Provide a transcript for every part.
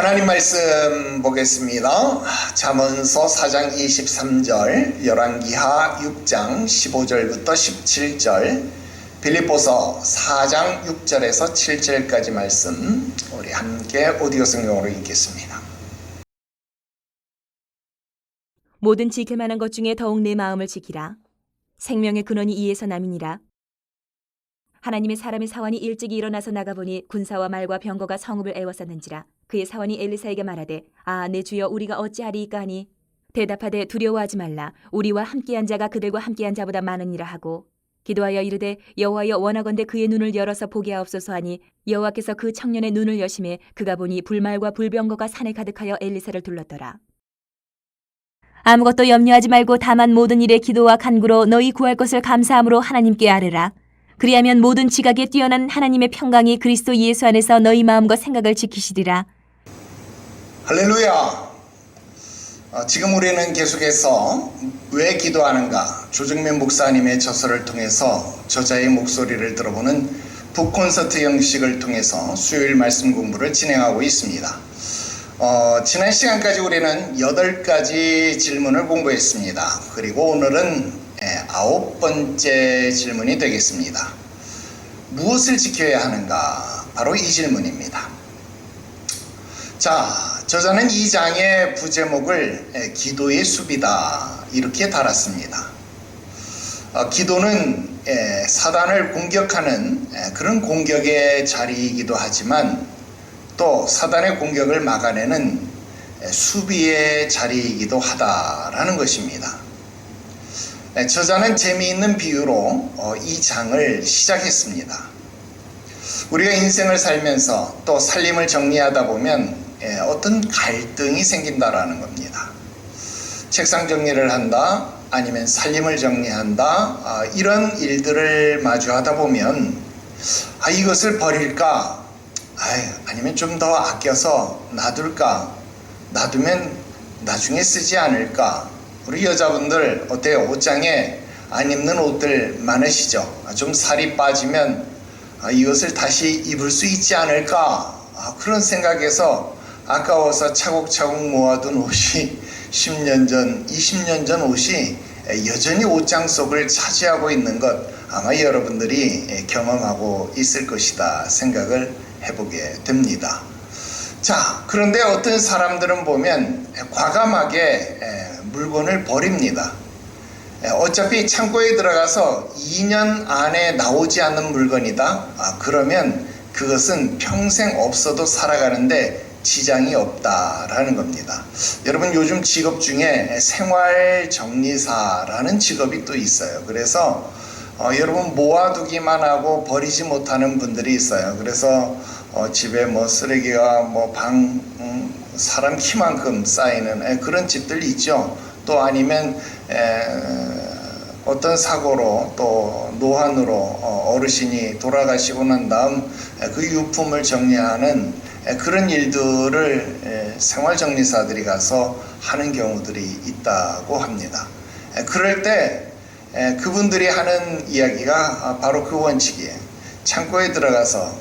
하나님 말씀 보겠습니다. 잠언서 4장 23절, 열왕기하 6장 15절부터 17절, 빌립보서 4장 6절에서 7절까지 말씀 우리 함께 오디오 성경으로 읽겠습니다. 모든 지킬 만한 것 중에 더욱 내 마음을 지키라. 생명의 근원이 이에서 남이니라. 하나님의 사람의 사환이 일찍이 일어나서 나가보니 군사와 말과 병거가 성읍을 애워쌌는지라. 그의 사환이 엘리사에게 말하되, 아, 내 주여, 우리가 어찌하리이까 하니 대답하되, 두려워하지 말라. 우리와 함께한 자가 그들과 함께한 자보다 많으니라 하고, 기도하여 이르되, 여호와여, 원하건대 그의 눈을 열어서 보게 하옵소서 하니, 여호와께서 그 청년의 눈을 여심해 그가 보니 불말과 불병거가 산에 가득하여 엘리사를 둘렀더라. 아무것도 염려하지 말고 다만 모든 일에 기도와 간구로 너희 구할 것을 감사함으로 하나님께 아뢰라. 그리하면 모든 지각에 뛰어난 하나님의 평강이 그리스도 예수 안에서 너희 마음과 생각을 지키시리라. 할렐루야. 지금 우리는 계속해서 왜 기도하는가, 조정면 목사님의 저서를 통해서 저자의 목소리를 들어보는 북콘서트 형식을 통해서 수요일 말씀 공부를 진행하고 있습니다. 지난 시간까지 우리는 8가지 질문을 공부했습니다. 그리고 오늘은 9번째 질문이 되겠습니다. 무엇을 지켜야 하는가? 바로 이 질문입니다. 자, 저자는 이 장의 부제목을 기도의 숲이다 이렇게 달았습니다. 기도는 사단을 공격하는 그런 공격의 자리이기도 하지만 또 사단의 공격을 막아내는 수비의 자리이기도 하다라는 것입니다. 저자는 재미있는 비유로 이 장을 시작했습니다. 우리가 인생을 살면서 또 살림을 정리하다 보면 어떤 갈등이 생긴다라는 겁니다. 책상 정리를 한다, 아니면 살림을 정리한다, 이런 일들을 마주하다 보면 이것을 버릴까? 아니면 좀 더 아껴서 놔둘까? 놔두면 나중에 쓰지 않을까? 우리 여자분들 어때요? 옷장에 안 입는 옷들 많으시죠? 좀 살이 빠지면 이것을 다시 입을 수 있지 않을까? 그런 생각에서 아까워서 차곡차곡 모아둔 옷이 10년 전, 20년 전 옷이 여전히 옷장 속을 차지하고 있는 것, 아마 여러분들이 경험하고 있을 것이다 생각을 해보게 됩니다. 자, 그런데 어떤 사람들은 보면 과감하게 물건을 버립니다. 어차피 창고에 들어가서 2년 안에 나오지 않는 물건이다. 그러면 그것은 평생 없어도 살아가는데 지장이 없다라는 겁니다. 여러분, 요즘 직업 중에 생활정리사라는 직업이 또 있어요. 그래서 여러분, 모아두기만 하고 버리지 못하는 분들이 있어요. 그래서 집에 쓰레기가 사람 키만큼 쌓이는 그런 집들이 있죠. 또 아니면 어떤 사고로 또 노환으로 어르신이 돌아가시고 난 다음 그 유품을 정리하는 그런 일들을 생활정리사들이 가서 하는 경우들이 있다고 합니다. 그럴 때 그분들이 하는 이야기가 바로 그 원칙이에요. 창고에 들어가서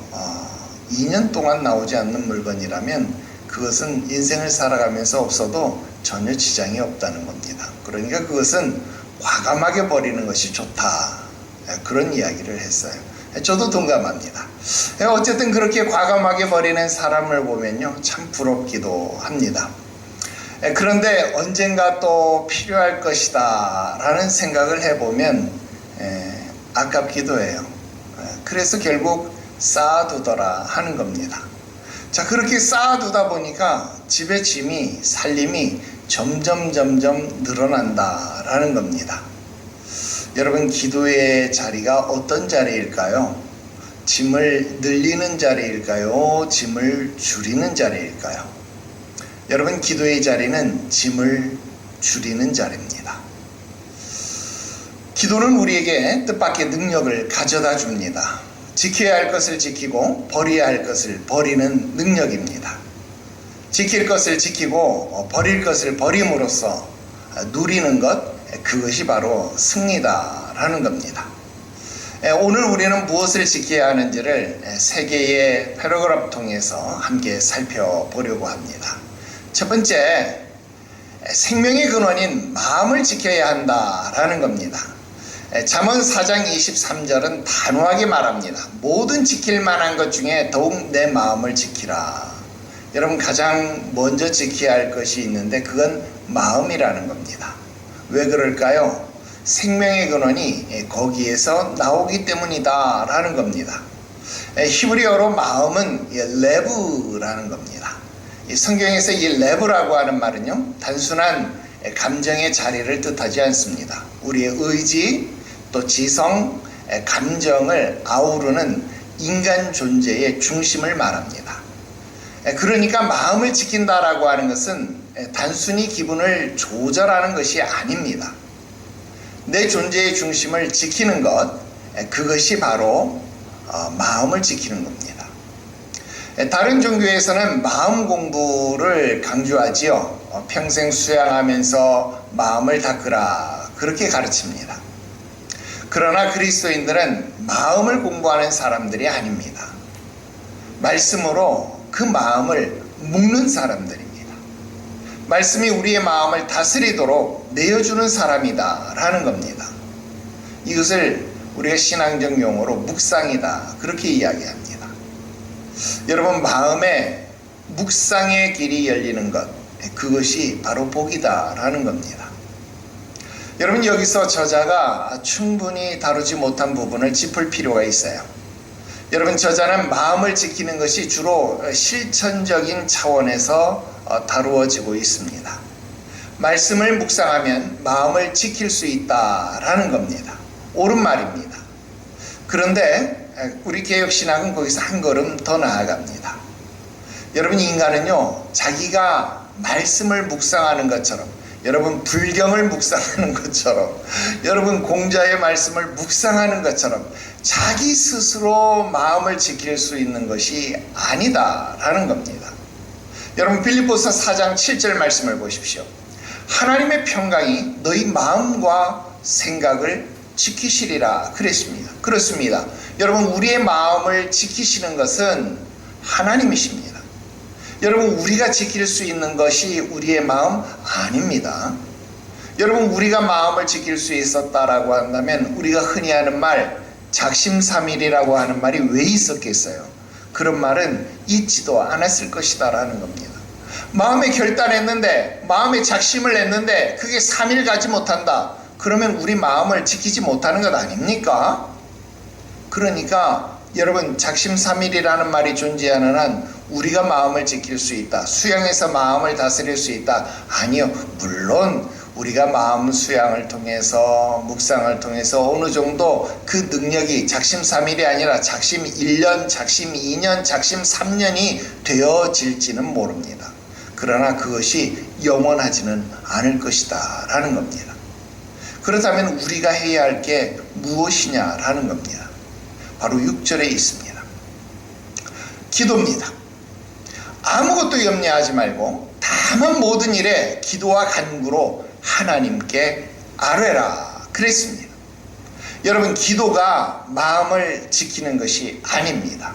2년 동안 나오지 않는 물건이라면 그것은 인생을 살아가면서 없어도 전혀 지장이 없다는 겁니다. 그러니까 그것은 과감하게 버리는 것이 좋다, 그런 이야기를 했어요. 저도 동감합니다. 어쨌든 그렇게 과감하게 버리는 사람을 보면요, 참 부럽기도 합니다. 그런데 언젠가 또 필요할 것이다 라는 생각을 해보면 아깝기도 해요. 그래서 결국 쌓아두더라 하는 겁니다. 자, 그렇게 쌓아두다 보니까 집의 짐이, 살림이 점점 늘어난다 라는 겁니다. 여러분, 기도의 자리가 어떤 자리일까요? 짐을 늘리는 자리일까요? 짐을 줄이는 자리일까요? 여러분, 기도의 자리는 짐을 줄이는 자리입니다. 기도는 우리에게 뜻밖의 능력을 가져다 줍니다. 지켜야 할 것을 지키고 버려야 할 것을 버리는 능력입니다. 지킬 것을 지키고 버릴 것을 버림으로써 누리는 것, 그것이 바로 승리다라는 겁니다. 오늘 우리는 무엇을 지켜야 하는지를 세 개의 패러그래프 통해서 함께 살펴보려고 합니다. 첫 번째, 생명의 근원인 마음을 지켜야 한다라는 겁니다. 잠언 4장 23절은 단호하게 말합니다. 모든 지킬 만한 것 중에 더욱 내 마음을 지키라. 여러분, 가장 먼저 지켜야 할 것이 있는데 그건 마음이라는 겁니다. 왜 그럴까요? 생명의 근원이 거기에서 나오기 때문이다 라는 겁니다. 히브리어로 마음은 레브라는 겁니다. 성경에서 이 레브라고 하는 말은요, 단순한 감정의 자리를 뜻하지 않습니다. 우리의 의지, 또 지성, 감정을 아우르는 인간 존재의 중심을 말합니다. 그러니까 마음을 지킨다라고 하는 것은 단순히 기분을 조절하는 것이 아닙니다. 내 존재의 중심을 지키는 것, 그것이 바로 마음을 지키는 겁니다. 다른 종교에서는 마음 공부를 강조하지요. 평생 수양하면서 마음을 닦으라, 그렇게 가르칩니다. 그러나 그리스도인들은 마음을 공부하는 사람들이 아닙니다. 말씀으로 그 마음을 묶는 사람들입니다. 말씀이 우리의 마음을 다스리도록 내어주는 사람이다 라는 겁니다. 이것을 우리가 신앙적 용어로 묵상이다, 그렇게 이야기합니다. 여러분, 마음에 묵상의 길이 열리는 것, 그것이 바로 복이다 라는 겁니다. 여러분, 여기서 저자가 충분히 다루지 못한 부분을 짚을 필요가 있어요. 여러분, 저자는 마음을 지키는 것이 주로 실천적인 차원에서 다루어지고 있습니다. 말씀을 묵상하면 마음을 지킬 수 있다라는 겁니다. 옳은 말입니다. 그런데 우리 개혁신학은 거기서 한 걸음 더 나아갑니다. 여러분, 인간은요, 자기가 말씀을 묵상하는 것처럼, 여러분 불경을 묵상하는 것처럼, 여러분 공자의 말씀을 묵상하는 것처럼 자기 스스로 마음을 지킬 수 있는 것이 아니다라는 겁니다. 여러분, 빌립보서 4장 7절 말씀을 보십시오. 하나님의 평강이 너희 마음과 생각을 지키시리라 그랬습니다. 그렇습니다. 여러분, 우리의 마음을 지키시는 것은 하나님이십니다. 여러분, 우리가 지킬 수 있는 것이 우리의 마음 아닙니다. 여러분, 우리가 마음을 지킬 수 있었다라고 한다면 우리가 흔히 하는 말, 작심삼일이라고 하는 말이 왜 있었겠어요? 그런 말은 있지도 않았을 것이다 라는 겁니다. 마음에 결단했는데, 마음에 작심을 했는데 그게 3일 가지 못한다, 그러면 우리 마음을 지키지 못하는 것 아닙니까? 그러니까 여러분, 작심삼일이라는 말이 존재하는 한 우리가 마음을 지킬 수 있다, 수양해서 마음을 다스릴 수 있다? 아니요. 물론 우리가 마음 수양을 통해서, 묵상을 통해서 어느 정도 그 능력이 작심3일이 아니라 작심 1년, 작심 2년, 작심 3년이 되어질지는 모릅니다. 그러나 그것이 영원하지는 않을 것이다 라는 겁니다. 그렇다면 우리가 해야 할 게 무엇이냐라는 겁니다. 바로 6절에 있습니다. 기도입니다. 아무것도 염려하지 말고 다만 모든 일에 기도와 간구로 하나님께 아뢰라 그랬습니다. 여러분, 기도가 마음을 지키는 것이 아닙니다.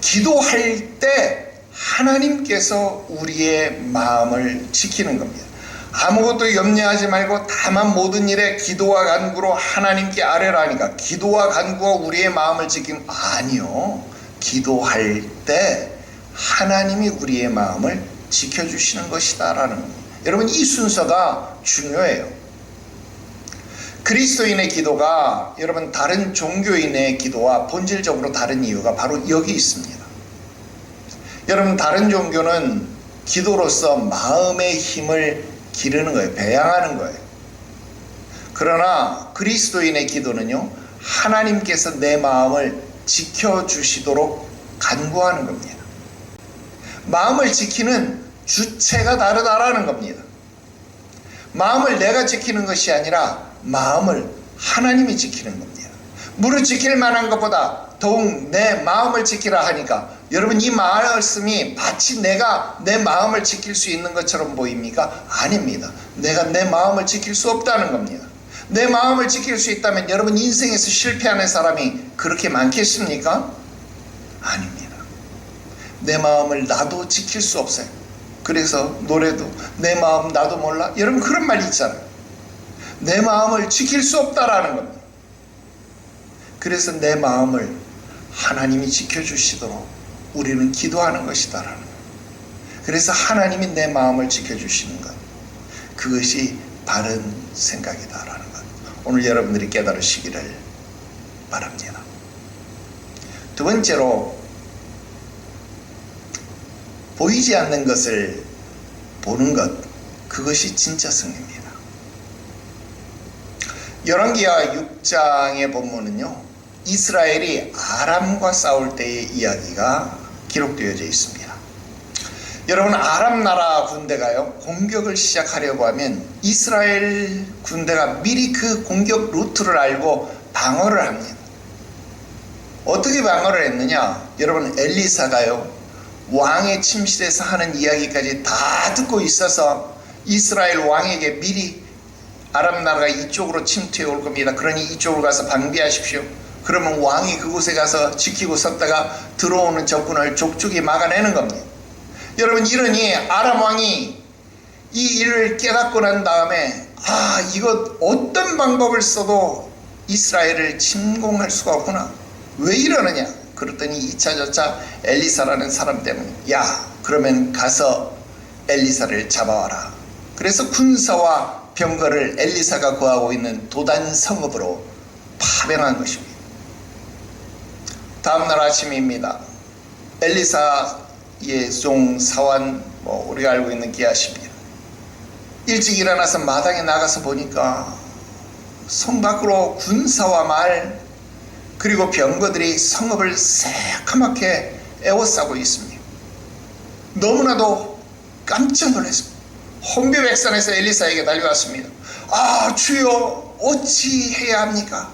기도할 때 하나님께서 우리의 마음을 지키는 겁니다. 아무것도 염려하지 말고 다만 모든 일에 기도와 간구로 하나님께 아뢰라니까 기도와 간구가 우리의 마음을 지키는, 아니요. 기도할 때 하나님이 우리의 마음을 지켜주시는 것이다 라는 겁니다. 여러분, 이 순서가 중요해요. 그리스도인의 기도가 여러분 다른 종교인의 기도와 본질적으로 다른 이유가 바로 여기 있습니다. 여러분, 다른 종교는 기도로서 마음의 힘을 기르는 거예요. 배양하는 거예요. 그러나 그리스도인의 기도는요, 하나님께서 내 마음을 지켜주시도록 간구하는 겁니다. 마음을 지키는 주체가 다르다라는 겁니다. 마음을 내가 지키는 것이 아니라 마음을 하나님이 지키는 겁니다. 무릇 지킬 만한 것보다 더욱 내 마음을 지키라 하니까 여러분, 이 말씀이 마치 내가 내 마음을 지킬 수 있는 것처럼 보입니까? 아닙니다. 내가 내 마음을 지킬 수 없다는 겁니다. 내 마음을 지킬 수 있다면 여러분 인생에서 실패하는 사람이 그렇게 많겠습니까? 아닙니다. 내 마음을 나도 지킬 수 없어요. 그래서 노래도 내 마음 나도 몰라. 여러분 그런 말이 있잖아요. 내 마음을 지킬 수 없다라는 겁니다. 그래서 내 마음을 하나님이 지켜주시도록 우리는 기도하는 것이다라는 거예요. 그래서 하나님이 내 마음을 지켜주시는 것, 그것이 바른 생각이다라는 것, 오늘 여러분들이 깨달으시기를 바랍니다. 두 번째로, 보이지 않는 것을 보는 것, 그것이 진짜 승리입니다. 열왕기하 6장의 본문은요, 이스라엘이 아람과 싸울 때의 이야기가 기록되어져 있습니다. 여러분, 아람 나라 군대가요, 공격을 시작하려고 하면 이스라엘 군대가 미리 그 공격 루트를 알고 방어를 합니다. 어떻게 방어를 했느냐? 여러분, 엘리사가요, 왕의 침실에서 하는 이야기까지 다 듣고 있어서 이스라엘 왕에게 미리 아람 나라가 이쪽으로 침투해 올 겁니다. 그러니 이쪽으로 가서 방비하십시오. 그러면 왕이 그곳에 가서 지키고 섰다가 들어오는 적군을 족족이 막아내는 겁니다. 여러분, 이러니 아람 왕이 이 일을 깨닫고 난 다음에 이거 어떤 방법을 써도 이스라엘을 침공할 수가 없구나. 왜 이러느냐? 그랬더니 이차저차 엘리사라는 사람 때문에, 야, 그러면 가서 엘리사를 잡아와라. 그래서 군사와 병거를 엘리사가 거하고 있는 도단 성읍으로 파병한 것입니다. 다음날 아침입니다. 엘리사의 종 사환, 우리가 알고 있는 기하십니다. 일찍 일어나서 마당에 나가서 보니까 성 밖으로 군사와 말, 그리고 병거들이 성읍을 새카맣게 에워싸고 있습니다. 너무나도 깜짝 놀랐습니다. 혼비백산에서 엘리사에게 달려왔습니다. 주여, 어찌 해야 합니까?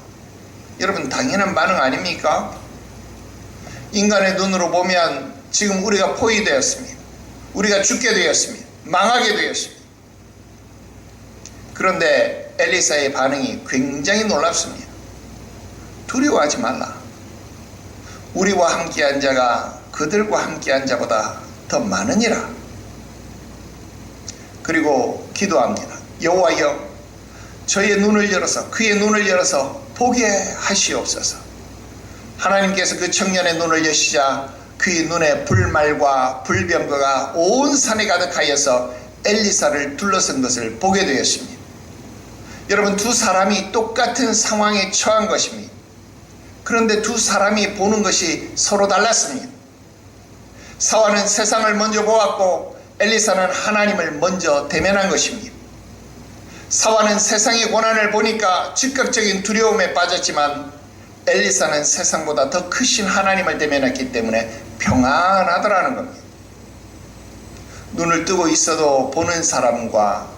여러분, 당연한 반응 아닙니까? 인간의 눈으로 보면 지금 우리가 포위되었습니다. 우리가 죽게 되었습니다. 망하게 되었습니다. 그런데 엘리사의 반응이 굉장히 놀랍습니다. 두려워하지 말라. 우리와 함께한 자가 그들과 함께한 자보다 더 많으니라. 그리고 기도합니다. 여호와여, 저의 눈을 열어서, 그의 눈을 열어서 보게 하시옵소서. 하나님께서 그 청년의 눈을 여시자 그의 눈에 불말과 불병거가 온 산에 가득하여서 엘리사를 둘러싼 것을 보게 되었습니다. 여러분, 두 사람이 똑같은 상황에 처한 것입니다. 그런데 두 사람이 보는 것이 서로 달랐습니다. 사환은 세상을 먼저 보았고 엘리사는 하나님을 먼저 대면한 것입니다. 사환은 세상의 고난을 보니까 즉각적인 두려움에 빠졌지만 엘리사는 세상보다 더 크신 하나님을 대면했기 때문에 평안하더라는 겁니다. 눈을 뜨고 있어도 보는 사람과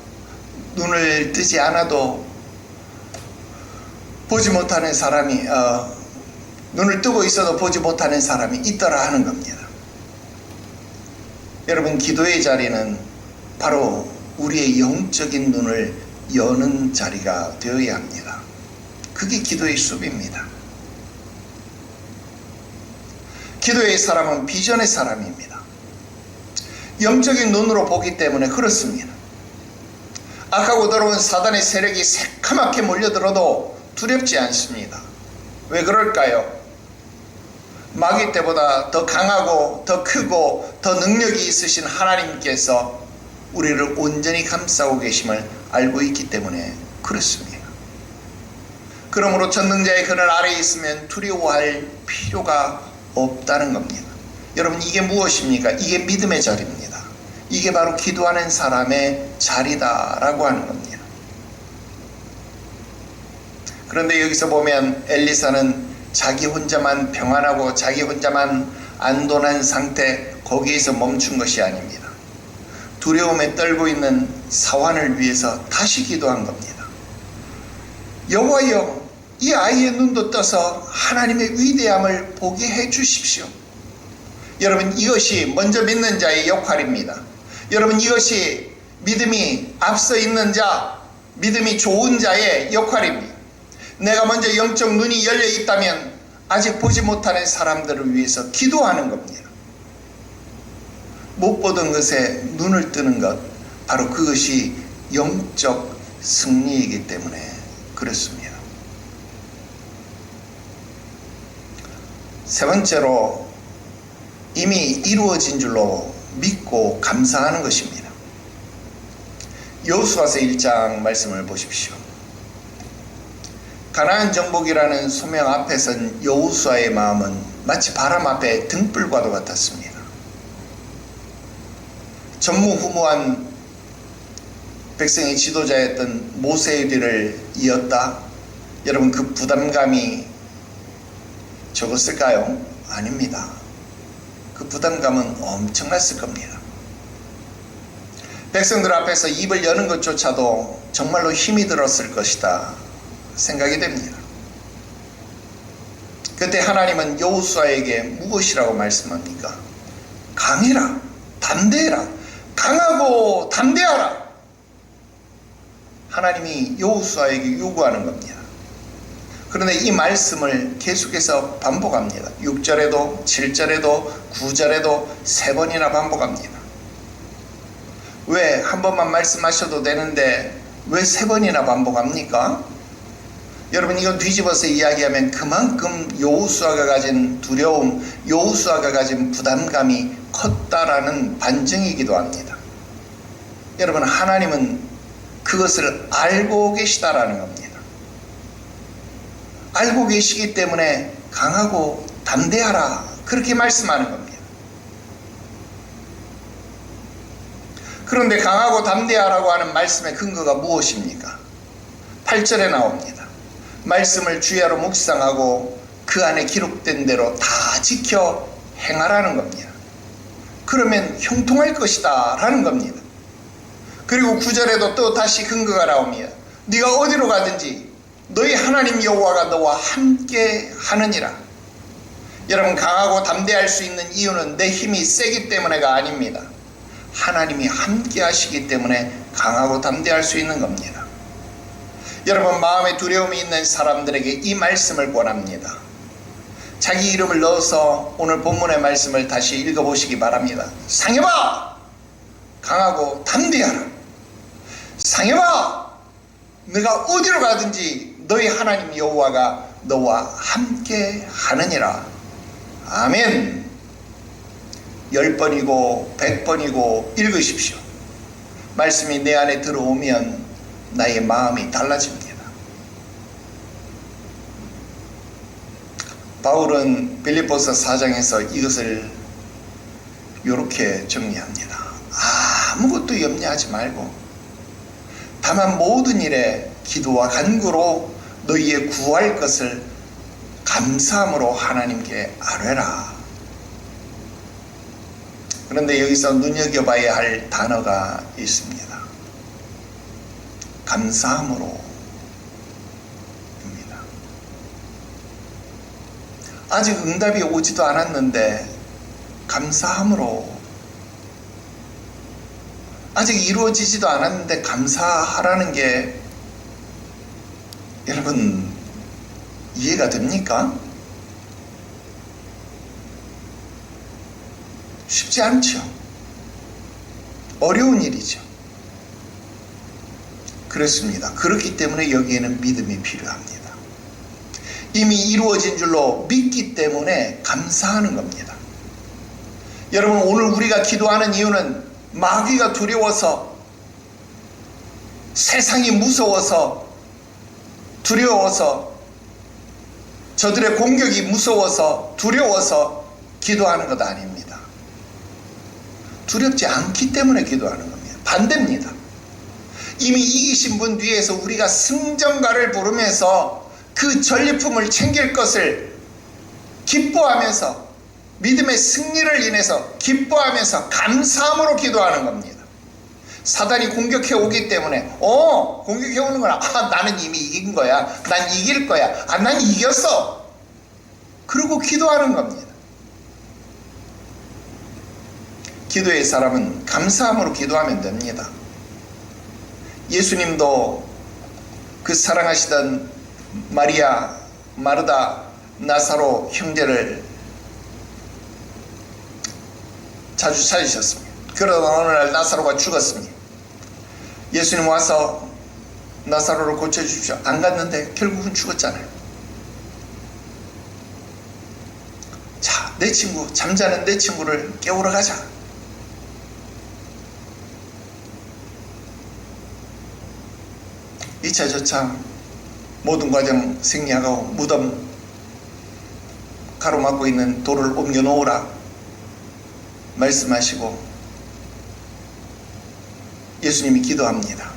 눈을 뜨지 않아도 보지 못하는 사람이, 눈을 뜨고 있어도 보지 못하는 사람이 있더라 하는 겁니다. 여러분, 기도의 자리는 바로 우리의 영적인 눈을 여는 자리가 되어야 합니다. 그게 기도의 숲입니다. 기도의 사람은 비전의 사람입니다. 영적인 눈으로 보기 때문에 그렇습니다. 악하고 더러운 사단의 세력이 새카맣게 몰려들어도 두렵지 않습니다. 왜 그럴까요? 마귀 때보다 더 강하고 더 크고 더 능력이 있으신 하나님께서 우리를 온전히 감싸고 계심을 알고 있기 때문에 그렇습니다. 그러므로 전능자의 그늘 아래에 있으면 두려워할 필요가 없다는 겁니다. 여러분, 이게 무엇입니까? 이게 믿음의 자리입니다. 이게 바로 기도하는 사람의 자리다라고 하는 겁니다. 그런데 여기서 보면 엘리사는 자기 혼자만 평안하고 자기 혼자만 안도난 상태, 거기에서 멈춘 것이 아닙니다. 두려움에 떨고 있는 사환을 위해서 다시 기도한 겁니다. 여호와여, 이 아이의 눈도 떠서 하나님의 위대함을 보게 해 주십시오. 여러분, 이것이 먼저 믿는 자의 역할입니다. 여러분, 이것이 믿음이 앞서 있는 자, 믿음이 좋은 자의 역할입니다. 내가 먼저 영적 눈이 열려 있다면 아직 보지 못하는 사람들을 위해서 기도하는 겁니다. 못 보던 것에 눈을 뜨는 것, 바로 그것이 영적 승리이기 때문에 그렇습니다. 세 번째로 이미 이루어진 줄로 믿고 감사하는 것입니다. 여호수아서 1장 말씀을 보십시오. 가나안 정복이라는 소명 앞에 선 여호수아의 마음은 마치 바람 앞에 등불과도 같았습니다. 전무후무한 백성의 지도자였던 모세의 뒤를 이었다. 여러분, 그 부담감이 적었을까요? 아닙니다. 그 부담감은 엄청났을 겁니다. 백성들 앞에서 입을 여는 것조차도 정말로 힘이 들었을 것이다 생각이 됩니다. 그때 하나님은 여호수아에게 무엇이라고 말씀합니까? 강해라, 담대해라, 강하고 담대하라. 하나님이 여호수아에게 요구하는 겁니다. 그런데 이 말씀을 계속해서 반복합니다. 6절에도 7절에도 9절에도 3번이나 반복합니다. 왜 한 번만 말씀하셔도 되는데 왜 3번이나 반복합니까? 여러분, 이건 뒤집어서 이야기하면 그만큼 여호수아가 가진 두려움, 여호수아가 가진 부담감이 컸다라는 반증이기도 합니다. 여러분, 하나님은 그것을 알고 계시다라는 겁니다. 알고 계시기 때문에 강하고 담대하라 그렇게 말씀하는 겁니다. 그런데 강하고 담대하라고 하는 말씀의 근거가 무엇입니까? 8절에 나옵니다. 말씀을 주야로 묵상하고 그 안에 기록된 대로 다 지켜 행하라는 겁니다. 그러면 형통할 것이다 라는 겁니다. 그리고 9절에도 또 다시 근거가 나옵니다. 네가 어디로 가든지 너희 하나님 여호와가 너와 함께 하느니라. 여러분, 강하고 담대할 수 있는 이유는 내 힘이 세기 때문에가 아닙니다. 하나님이 함께 하시기 때문에 강하고 담대할 수 있는 겁니다. 여러분, 마음에 두려움이 있는 사람들에게 이 말씀을 권합니다. 자기 이름을 넣어서 오늘 본문의 말씀을 다시 읽어보시기 바랍니다. 상해봐! 강하고 담대하라. 상해봐! 네가 어디로 가든지 너희 하나님 여호와가 너와 함께 하느니라. 아멘. 10번이고 100번이고 읽으십시오. 말씀이 내 안에 들어오면 나의 마음이 달라집니다. 바울은 빌립보서 4장에서 이것을 이렇게 정리합니다. 아무것도 염려하지 말고 다만 모든 일에 기도와 간구로 너희의 구할 것을 감사함으로 하나님께 아뢰라. 그런데 여기서 눈여겨봐야 할 단어가 있습니다. 감사함으로 입니다. 아직 응답이 오지도 않았는데 감사함으로, 아직 이루어지지도 않았는데 감사하라는 게 여러분 이해가 됩니까? 쉽지 않죠. 어려운 일이죠. 그렇습니다. 그렇기 때문에 여기에는 믿음이 필요합니다. 이미 이루어진 줄로 믿기 때문에 감사하는 겁니다. 여러분, 오늘 우리가 기도하는 이유는 마귀가 두려워서, 세상이 무서워서, 두려워서, 저들의 공격이 무서워서, 두려워서 기도하는 것 아닙니다. 두렵지 않기 때문에 기도하는 겁니다. 반대입니다. 이미 이기신 분 뒤에서 우리가 승전가를 부르면서 그 전리품을 챙길 것을 기뻐하면서, 믿음의 승리를 인해서 기뻐하면서 감사함으로 기도하는 겁니다. 사단이 공격해 오기 때문에 공격해 오는 거라, 나는 이미 이긴 거야, 난 이길 거야, 난 이겼어, 그러고 기도하는 겁니다. 기도의 사람은 감사함으로 기도하면 됩니다. 예수님도 그 사랑하시던 마리아, 마르다, 나사로 형제를 자주 찾으셨습니다. 그러다 어느 날 나사로가 죽었습니다. 예수님 와서 나사로를 고쳐주십시오. 안 갔는데 결국은 죽었잖아요. 자, 내 친구, 잠자는 내 친구를 깨우러 가자. 이차 저차 모든 과정 생략하고 무덤 가로막고 있는 돌을 옮겨 놓으라 말씀하시고 예수님이 기도합니다.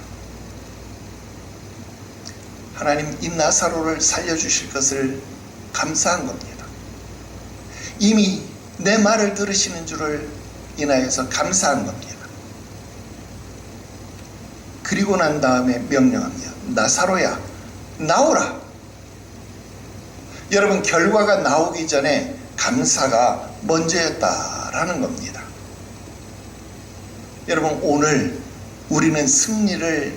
하나님, 이 나사로를 살려주실 것을 감사한 겁니다. 이미 내 말을 들으시는 줄을 인하여서 감사한 겁니다. 그리고 난 다음에 명령합니다. 나사로야, 나오라. 여러분, 결과가 나오기 전에 감사가 먼저였다라는 겁니다. 여러분, 오늘 우리는 승리를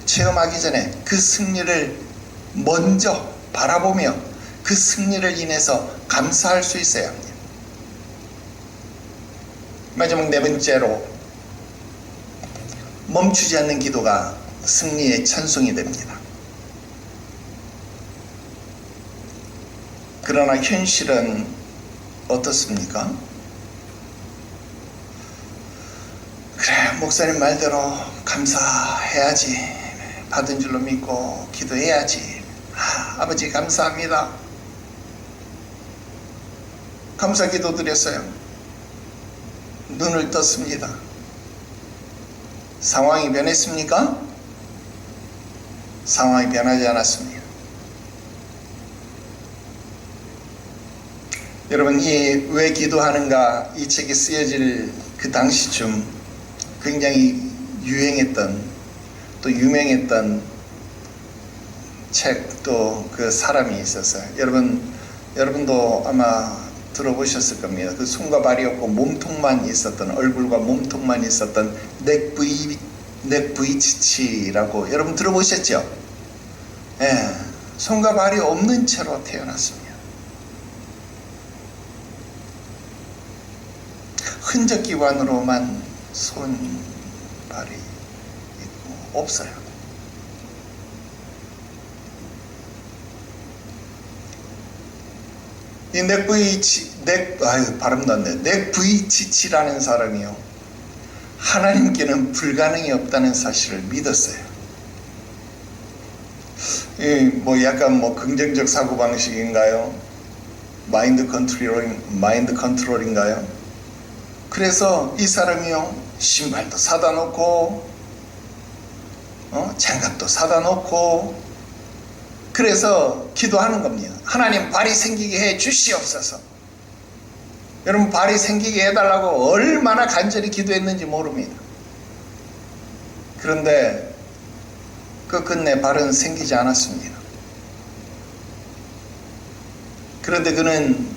체험하기 전에 그 승리를 먼저 바라보며 그 승리를 인해서 감사할 수 있어야 합니다. 마지막 네 번째로, 멈추지 않는 기도가 승리의 찬송이 됩니다. 그러나 현실은 어떻습니까? 그래, 목사님 말대로 감사해야지, 받은 줄로 믿고 기도해야지. 아버지 감사합니다. 감사 기도 드렸어요. 눈을 떴습니다. 상황이 변했습니까? 상황이 변하지 않았습니다. 여러분, 이 왜 기도하는가, 이 책이 쓰여질 그 당시쯤 굉장히 유행했던, 또 유명했던 책, 또 그 사람이 있었어요. 여러분도 아마 들어보셨을 겁니다. 그 손과 발이 없고 몸통만 있었던, 얼굴과 몸통만 있었던 넥 부이치치라고 여러분 들어보셨죠? 예, 손과 발이 없는 채로 태어났습니다. 흔적 기관으로만 손, 발이 있고 없어요. 이 넥 부이치치라는 사람이요, 하나님께는 불가능이 없다는 사실을 믿었어요. 약간 긍정적 사고 방식인가요? 마인드 컨트롤인가요? 그래서 이 사람이요, 신발도 사다 놓고, 장갑도 사다 놓고, 그래서 기도하는 겁니다. 하나님, 발이 생기게 해 주시옵소서. 여러분, 발이 생기게 해달라고 얼마나 간절히 기도했는지 모릅니다. 그런데 끝끝내 발은 생기지 않았습니다. 그런데 그는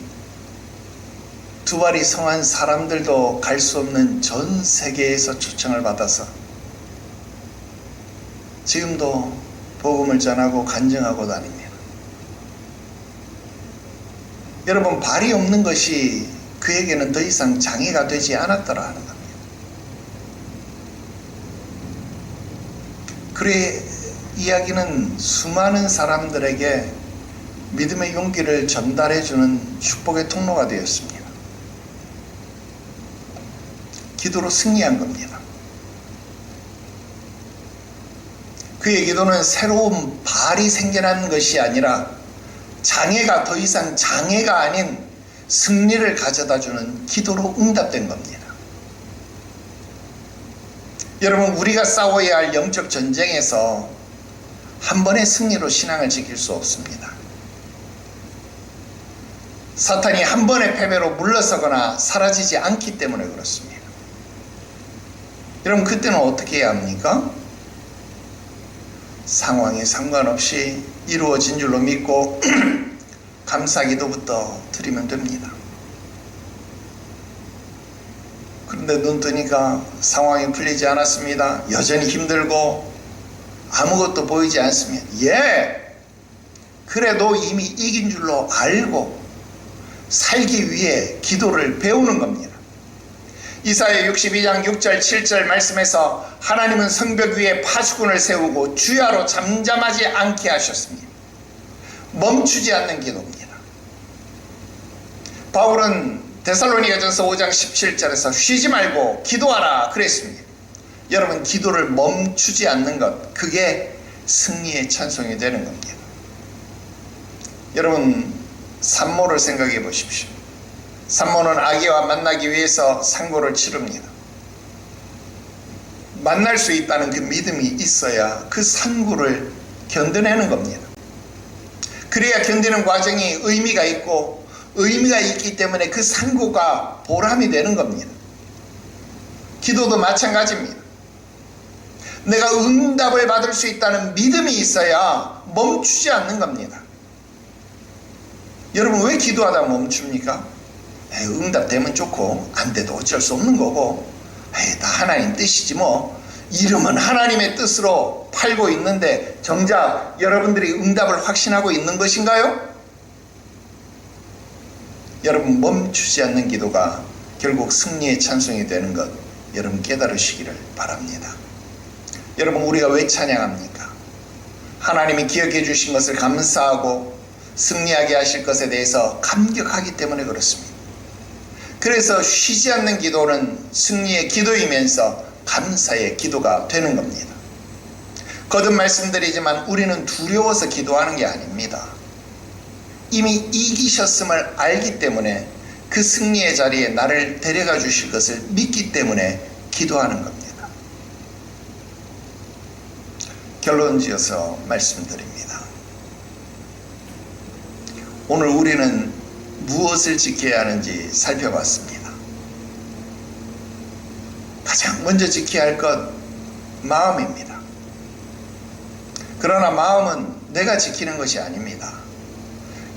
두 발이 성한 사람들도 갈 수 없는 전 세계에서 초청을 받아서 지금도 복음을 전하고 간증하고 다닙니다. 여러분, 발이 없는 것이 그에게는 더 이상 장애가 되지 않았더라 하는 겁니다. 그의 이야기는 수많은 사람들에게 믿음의 용기를 전달해주는 축복의 통로가 되었습니다. 기도로 승리한 겁니다. 그의 기도는 새로운 발이 생겨난 것이 아니라 장애가 더 이상 장애가 아닌 승리를 가져다주는 기도로 응답된 겁니다. 여러분, 우리가 싸워야 할 영적 전쟁에서 한 번의 승리로 신앙을 지킬 수 없습니다. 사탄이 한 번의 패배로 물러서거나 사라지지 않기 때문에 그렇습니다. 여러분, 그때는 어떻게 해야 합니까? 상황에 상관없이 이루어진 줄로 믿고 감사기도부터 드리면 됩니다. 그런데 눈 뜨니까 상황이 풀리지 않았습니다. 여전히 힘들고 아무것도 보이지 않으면 그래도 이미 이긴 줄로 알고 살기 위해 기도를 배우는 겁니다. 이사야 62장 6절 7절 말씀에서 하나님은 성벽 위에 파수꾼을 세우고 주야로 잠잠하지 않게 하셨습니다. 멈추지 않는 기도입니다. 바울은 데살로니가전서 5장 17절에서 쉬지 말고 기도하라 그랬습니다. 여러분, 기도를 멈추지 않는 것, 그게 승리의 찬송이 되는 겁니다. 여러분, 산모를 생각해 보십시오. 산모는 아기와 만나기 위해서 상고를 치릅니다. 만날 수 있다는 그 믿음이 있어야 그 상고를 견뎌내는 겁니다. 그래야 견디는 과정이 의미가 있고, 의미가 있기 때문에 그 상고가 보람이 되는 겁니다. 기도도 마찬가지입니다. 내가 응답을 받을 수 있다는 믿음이 있어야 멈추지 않는 겁니다. 여러분, 왜 기도하다 멈춥니까? 응답되면 좋고 안 돼도 어쩔 수 없는 거고, 다 하나님 뜻이지 뭐, 이름은 하나님의 뜻으로 팔고 있는데 정작 여러분들이 응답을 확신하고 있는 것인가요? 여러분, 멈추지 않는 기도가 결국 승리의 찬송이 되는 것, 여러분 깨달으시기를 바랍니다. 여러분, 우리가 왜 찬양합니까? 하나님이 기억해 주신 것을 감사하고 승리하게 하실 것에 대해서 감격하기 때문에 그렇습니다. 그래서 쉬지 않는 기도는 승리의 기도이면서 감사의 기도가 되는 겁니다. 거듭 말씀드리지만 우리는 두려워서 기도하는 게 아닙니다. 이미 이기셨음을 알기 때문에 그 승리의 자리에 나를 데려가 주실 것을 믿기 때문에 기도하는 겁니다. 결론 지어서 말씀드립니다. 오늘 우리는 무엇을 지켜야 하는지 살펴봤습니다. 가장 먼저 지켜야 할 것, 마음입니다. 그러나 마음은 내가 지키는 것이 아닙니다.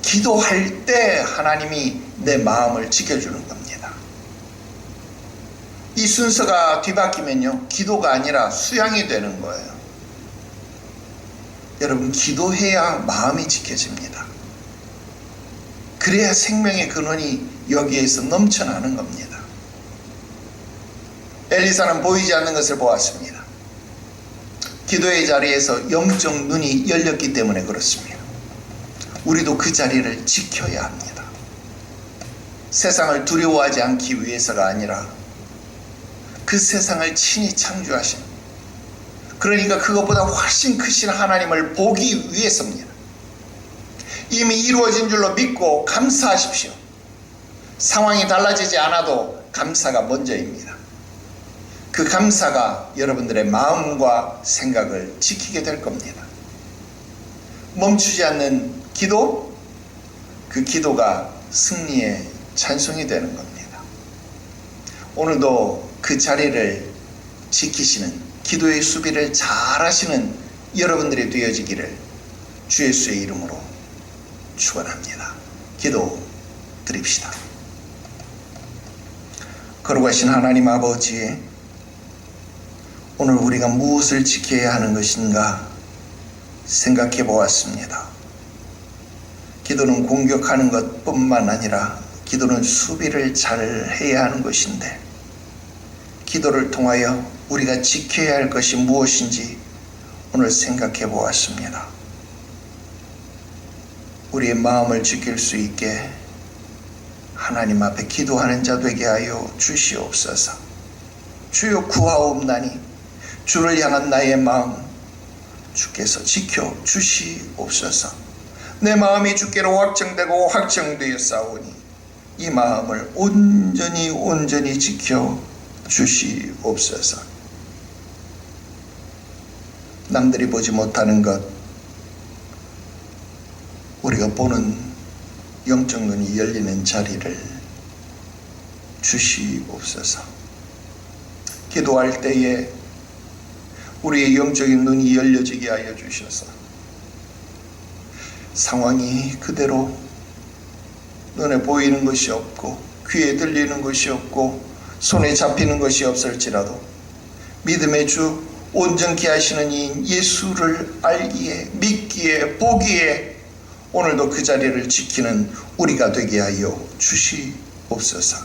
기도할 때 하나님이 내 마음을 지켜주는 겁니다. 이 순서가 뒤바뀌면요, 기도가 아니라 수양이 되는 거예요. 여러분, 기도해야 마음이 지켜집니다. 그래야 생명의 근원이 여기에서 넘쳐나는 겁니다. 엘리사는 보이지 않는 것을 보았습니다. 기도의 자리에서 영적 눈이 열렸기 때문에 그렇습니다. 우리도 그 자리를 지켜야 합니다. 세상을 두려워하지 않기 위해서가 아니라 그 세상을 친히 창조하신, 그러니까 그것보다 훨씬 크신 하나님을 보기 위해서입니다. 이미 이루어진 줄로 믿고 감사하십시오. 상황이 달라지지 않아도 감사가 먼저입니다. 그 감사가 여러분들의 마음과 생각을 지키게 될 겁니다. 멈추지 않는 기도, 그 기도가 승리의 찬송이 되는 겁니다. 오늘도 그 자리를 지키시는, 기도의 수비를 잘 하시는 여러분들이 되어지기를 주 예수의 이름으로 축원합니다. 기도 드립시다. 거룩하신 하나님 아버지, 오늘 우리가 무엇을 지켜야 하는 것인가 생각해 보았습니다. 기도는 공격하는 것뿐만 아니라 기도는 수비를 잘 해야 하는 것인데, 기도를 통하여 우리가 지켜야 할 것이 무엇인지 오늘 생각해 보았습니다. 우리의 마음을 지킬 수 있게 하나님 앞에 기도하는 자 되게 하여 주시옵소서. 주여, 구하옵나니 주를 향한 나의 마음 주께서 지켜 주시옵소서. 내 마음이 주께로 확정되고 확정되었사오니 이 마음을 온전히 지켜 주시옵소서. 남들이 보지 못하는 것, 우리가 보는 영적 눈이 열리는 자리를 주시옵소서. 기도할 때에 우리의 영적인 눈이 열려지게 하여 주셔서 상황이 그대로 눈에 보이는 것이 없고 귀에 들리는 것이 없고 손에 잡히는 것이 없을지라도 믿음의 주 온전케 하시는 이인 예수를 알기에, 믿기에, 보기에 오늘도 그 자리를 지키는 우리가 되게 하여 주시옵소서.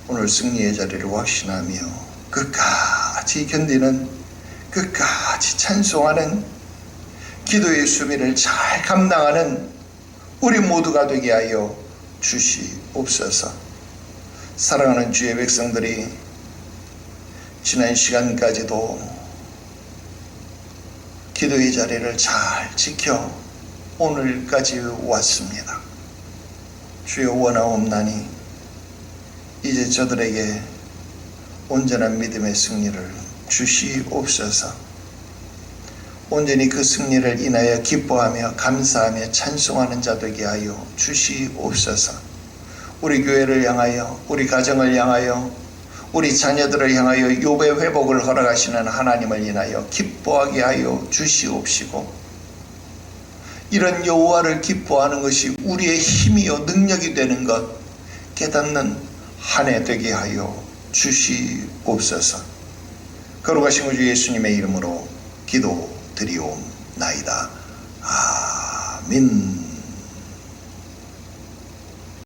오늘 승리의 자리를 확신하며 끝까지 견디는, 끝까지 찬송하는, 기도의 수비를 잘 감당하는 우리 모두가 되게 하여 주시옵소서. 사랑하는 주의 백성들이 지난 시간까지도 기도의 자리를 잘 지켜 오늘까지 왔습니다. 주여 원하옵나니 이제 저들에게 온전한 믿음의 승리를 주시옵소서. 온전히 그 승리를 인하여 기뻐하며 감사하며 찬송하는 자 되게 하여 주시옵소서. 우리 교회를 향하여, 우리 가정을 향하여, 우리 자녀들을 향하여 욥의 회복을 허락하시는 하나님을 인하여 기뻐하게 하여 주시옵시고, 이런 여호와를 기뻐하는 것이 우리의 힘이요 능력이 되는 것 깨닫는 한 해 되게 하여 주시옵소서. 거룩하신 우주 예수님의 이름으로 기도드리옵나이다. 아멘.